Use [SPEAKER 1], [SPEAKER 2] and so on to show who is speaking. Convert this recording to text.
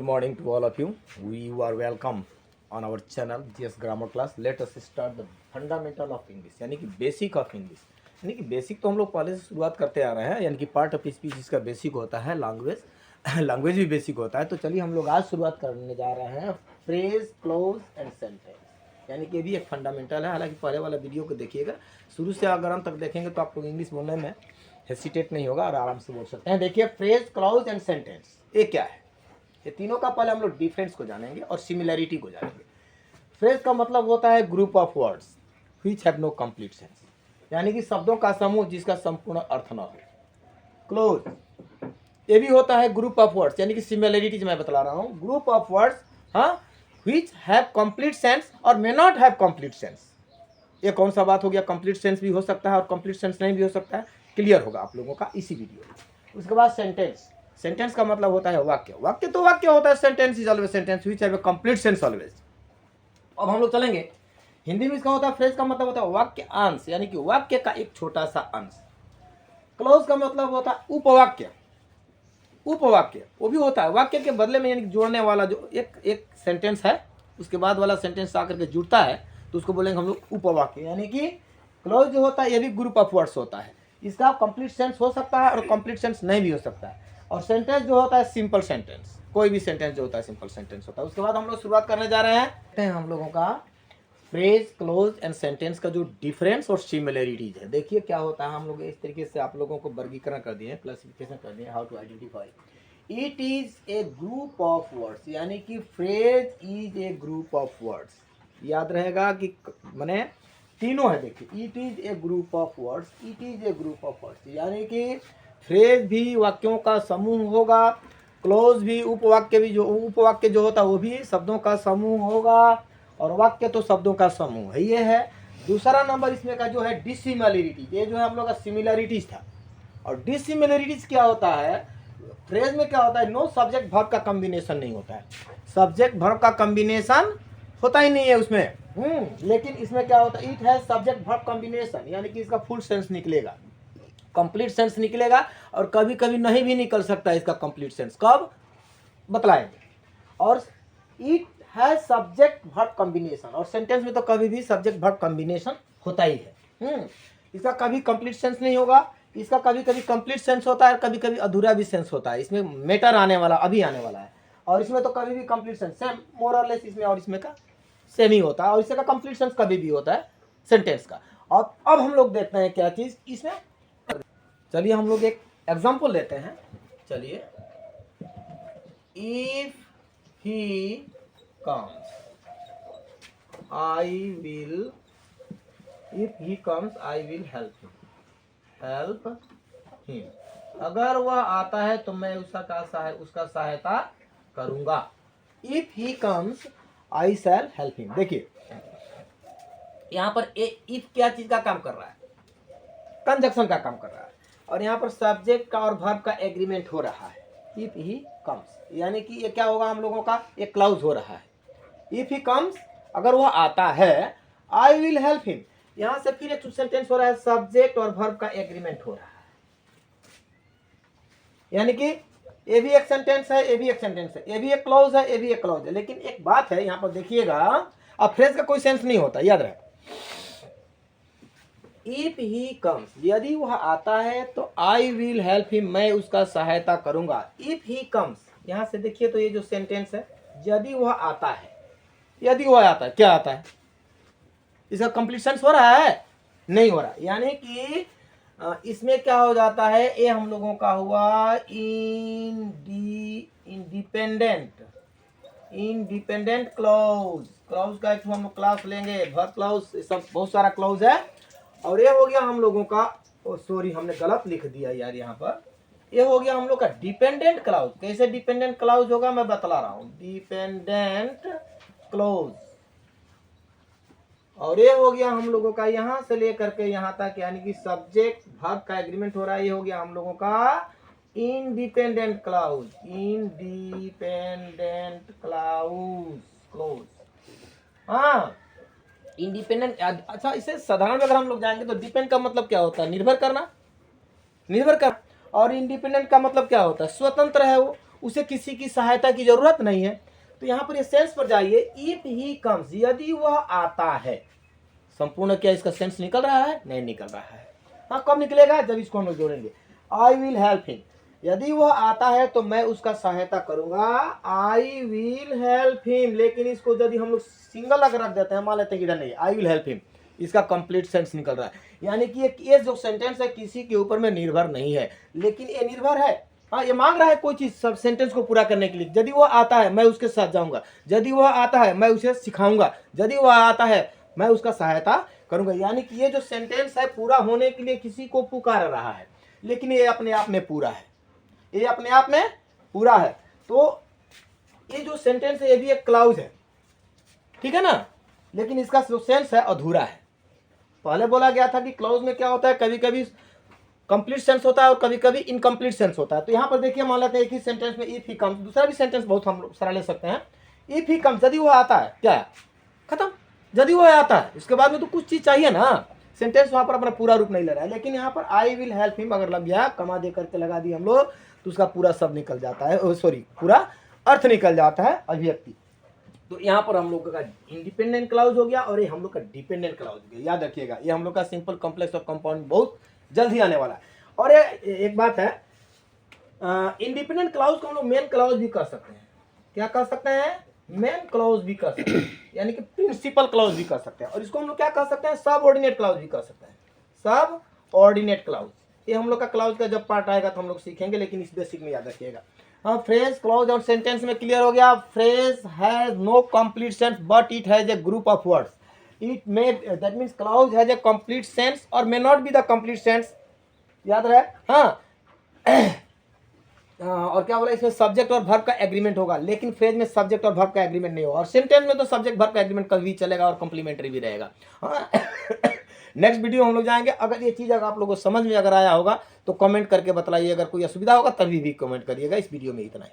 [SPEAKER 1] morning to all of you. You are welcome on our channel GS Grammar Class. Let us start the fundamental of English यानी कि basic of English. यानी कि basic तो हम लोग पहले से शुरुआत करते आ रहे हैं, यानी कि पार्ट ऑफ स्पीच इसका बेसिक होता है, लैंग्वेज भी बेसिक होता है। तो चलिए हम लोग आज शुरुआत करने जा रहे हैं फ्रेज, क्लोज एंड सेंटेंस, यानी कि ये भी एक फंडामेंटल है। हालांकि पहले वाला वीडियो को देखिएगा, शुरू से अगर अंत तक देखेंगे तो आपको इंग्लिश बोलने में हेसिटेट नहीं होगा और आराम से बोल सकते हैं। देखिए फ्रेज, क्लॉज एंड सेंटेंस ये क्या है, ये तीनों का पहले हम लोग डिफरेंस को जानेंगे और सिमिलैरिटी को जानेंगे। फ्रेज का मतलब होता है group of words which have no complete sense, यानी कि शब्दों का समूह जिसका संपूर्ण अर्थ न हो। क्लोज ये भी होता है ग्रुप ऑफ वर्ड्स, यानी कि सिमिलैरिटी जो मैं बता रहा हूँ, group of words which have complete sense और may not have complete sense. ये कौन सा बात हो गया, कंप्लीट सेंस भी हो सकता है और कंप्लीट सेंस नहीं भी हो सकता है। क्लियर होगा आप लोगों का इसी वीडियो में। उसके बाद सेंटेंस, सेंटेंस का मतलब होता है वाक्य। वाक्य तो वाक्य होता है, sentence is always sentence which have a complete sense always. अब हम लोग चलेंगे हिंदी में, इसका होता है फ्रेज का मतलब होता है वाक्य अंश, यानी कि वाक्य का एक छोटा सा अंश। क्लोज का मतलब होता है उपवाक्य। उपवाक्य वो भी होता है वाक्य के बदले में, यानी कि जोड़ने वाला जो एक सेंटेंस है उसके बाद वाला सेंटेंस आकर के जुड़ता है तो उसको बोलेंगे हम लोग उपवाक्य। यानी कि क्लोज जो होता है ये भी ग्रुप ऑफ वर्ड्स होता है, इसका कंप्लीट सेंस हो सकता है और कंप्लीट सेंस नहीं भी हो सकता है। और सेंटेंस जो होता है सिंपल सेंटेंस, कोई भी सेंटेंस जो होता है सिंपल सेंटेंस होता है। उसके बाद हम लोग शुरुआत करने जा रहे हैं हम लोगों का फ्रेज, क्लोज एंड सेंटेंस का जो डिफरेंस और सिमिलैरिटीज है। देखिए क्या होता है, हम लोग इस तरीके से आप लोगों को वर्गीकरण कर दिए, क्लासिफिकेशन कर दिए, how to identify. It is a group of words, यानी कि phrase is a group of words. याद रहेगा कि मैंने तीनों है। देखिए it is a group of words, it is a group of words, यानी कि फ्रेज भी वाक्यों का समूह होगा, क्लोज भी उपवाक्य जो होता है वो भी शब्दों का समूह होगा, और वाक्य तो शब्दों का समूह है। ये है दूसरा नंबर इसमें का जो है डिसिमिलैरिटी। ये जो है हम लोग का सिमिलैरिटीज था। और डिसिमिलैरिटीज क्या होता है, फ्रेज में क्या होता है, नो सब्जेक्ट वर्ब का कॉम्बिनेशन नहीं होता है। सब्जेक्ट वर्ब का कॉम्बिनेशन होता ही नहीं है उसमें। लेकिन इसमें क्या होता है, it has subject verb combination, यानी कि इसका फुल सेंस निकलेगा, कंप्लीट सेंस निकलेगा। और कभी कभी नहीं भी निकल सकता है इसका कंप्लीट सेंस, कब बतलाएंगे। और it has subject verb combination, और सेंटेंस में तो कभी भी सब्जेक्ट वर्ब कॉम्बिनेशन होता ही है। इसका कभी कंप्लीट सेंस नहीं होगा, इसका कभी कभी कंप्लीट सेंस होता है, कभी कभी अधूरा भी सेंस होता है। इसमें मैटर आने वाला अभी आने वाला है, और इसमें तो कभी भी कंप्लीट सेंस सेम मोर और लेस इसमें और इसमें का सेम ही होता है, और इसका कंप्लीट सेंस कभी भी होता है सेंटेंस का। और अब हम लोग देखते हैं क्या चीज इसमें। चलिए हम लोग एक एग्जांपल लेते हैं। चलिए, if he comes I will, if he comes I will help him. अगर वह आता है तो मैं उसका सहायता करूंगा। If he comes I shell help him. देखिए यहाँ पर इफ क्या चीज का काम कर रहा है, कंजक्शन का काम कर रहा है, और यहाँ पर सब्जेक्ट का और वर्ब का एग्रीमेंट हो रहा है। इफ ही कम्स, यानी कि ये क्या होगा, हम लोगों का एक क्लाउज हो रहा है। इफ ही कम्स, अगर वह आता है, आई विल हेल्प हिम, यहाँ से फिर एक सेंटेंस हो रहा है, सब्जेक्ट और वर्ब का एग्रीमेंट हो रहा है। यानी कि ये भी एक सेंटेंस है, ये भी एक सेंटेंस है, ये भी एक क्लॉज है, ये भी एक क्लॉज है। लेकिन एक बात है यहाँ पर देखिएगा, अब फ्रेज का कोई सेंस नहीं होता, याद रहे। इफ ही कम्स, यदि वह आता है तो आई विल हेल्प हिम, मैं उसका सहायता करूंगा। इफ ही कम्स, यहां से देखिए तो ये जो सेंटेंस है, यदि वह आता है, यदि वह आता है, क्या आता है, इसका कंप्लीट सेंस हो रहा है, नहीं हो रहा। यानी कि इसमें क्या हो जाता है, ये हम लोगों का हुआ इंडिपेंडेंट क्लॉज। क्लॉज का एक हम क्लास लेंगे, वर्ब क्लॉज, सब बहुत सारा क्लॉज है। और ये हो गया हम लोगों का, सॉरी हमने गलत लिख दिया यार, यहाँ पर ये हो गया हम लोग का डिपेंडेंट क्लाउज। कैसे डिपेंडेंट क्लाउज होगा मैं बतला रहा हूँ, डिपेंडेंट क्लाउज। और ये हो गया हम लोगों का यहाँ से लेकर के यहाँ तक, यानी कि सब्जेक्ट वर्ब का एग्रीमेंट हो रहा है, ये हो गया हम लोगों का इंडिपेंडेंट क्लाउज। इंडिपेंडेंट क्लाउज, हाँ इंडिपेंडेंट। अच्छा, इसे साधारण अगर हम लोग जाएंगे तो डिपेंड का मतलब क्या होता है, निर्भर करना, निर्भर कर। और इंडिपेंडेंट का मतलब क्या होता है, स्वतंत्र है उसे किसी की सहायता की जरूरत नहीं है। तो यहाँ पर ये सेंस पर जाइए, इफ ही कम्स, यदि वह आता है। संपूर्ण क्या इसका सेंस निकल रहा है? नहीं निकल रहा है। हाँ, कब निकलेगा? जब इसको हम लोग जोड़ेंगे। आई विल हेल्प हिम, यदि वह आता है तो मैं उसका सहायता करूंगा। आई विल हेल्प हिम, लेकिन इसको यदि हम लोग सिंगल अगर रख देते हैं, मान लेते हैं कि इधर नहीं, आई विल हेल्प हिम, इसका कंप्लीट सेंस निकल रहा है। यानी कि ये जो सेंटेंस है किसी के ऊपर में निर्भर नहीं है, लेकिन ये निर्भर है। हाँ, ये मांग रहा है कोई चीज सब सेंटेंस को पूरा करने के लिए। यदि वह आता है मैं उसके साथ जाऊंगा, यदि वह आता है मैं उसे सिखाऊंगा, यदि वह आता है मैं उसका सहायता करूंगा। यानी कि ये जो सेंटेंस है पूरा होने के लिए किसी को पुकार रहा है, लेकिन ये अपने आप में पूरा है, ये अपने आप में पूरा है। तो ये जो सेंटेंस है ये भी एक क्लाउज है, ठीक है ना, लेकिन इसका जो सेंस है अधूरा है। पहले बोला गया था कि क्लाउज में क्या होता है, कभी कभी कंप्लीट सेंस होता है और कभी कभी इनकम्प्लीट सेंस होता है। तो यहाँ पर देखिए, मान लेते हैं एक ही सेंटेंस में इफ ही कम्स, दूसरा भी सेंटेंस बहुत हम लोग सारा ले सकते हैं। इफ ही कम्स, यदि वो आता है, क्या है? खत्म। यदि वो आता है, इसके बाद में तो कुछ चीज चाहिए ना। सेंटेंस वहां पर अपना पूरा रूप नहीं ले रहा है, लेकिन यहाँ पर आई विल हेल्प हिम अगर लग गया, कमा दे करके लगा दी हम लोग, तो उसका पूरा शब्द निकल जाता है, सॉरी पूरा अर्थ निकल जाता है, अभिव्यक्ति। तो यहाँ पर हम लोग का इंडिपेंडेंट क्लाउज हो गया और ये हम लोग का डिपेंडेंट क्लाउज हो गया। याद रखिएगा, ये हम लोग का सिंपल, कॉम्प्लेक्स और कंपाउंड बहुत जल्द ही आने वाला है। और ये एक बात है, इंडिपेंडेंट क्लाउज को हम लोग मेन क्लाउज भी कर सकते हैं। क्या कर सकते हैं? मेन क्लाउज भी कर सकते हैं, यानी कि प्रिंसिपल क्लाउज भी कर सकते हैं। और इसको हम लोग क्या कर सकते हैं? सब ऑर्डिनेट क्लाउज भी कर सकते हैं, सब ऑर्डिनेट क्लाउज। ये हम लोग का क्लाउज का जब पार्ट आएगा तो हम लोग सीखेंगे, लेकिन इस बेसिक में याद रखिएगा। हाँ, फ्रेज, क्लाउज और सेंटेंस में क्लियर हो गया। Phrase has no complete sense but it has a group of words. It may, that means clause has a complete sense और may not be the complete sense. याद रहे। हाँ और क्या बोला, इसमें सब्जेक्ट और वर्ब का एग्रीमेंट होगा, लेकिन फ्रेज में सब्जेक्ट और वर्ब का एग्रीमेंट नहीं होगा। और सेंटेंस में तो सब्जेक्ट वर्ब का एग्रीमेंट कभी भी चलेगा और कॉम्प्लीमेंट्री भी रहेगा। हाँ नेक्स्ट वीडियो हम लोग जाएंगे। अगर ये चीज़ अगर आप लोगों को समझ में अगर आया होगा तो कमेंट करके बताइए, अगर कोई असुविधा होगा तभी भी कमेंट करिएगा। इस वीडियो में इतना ही।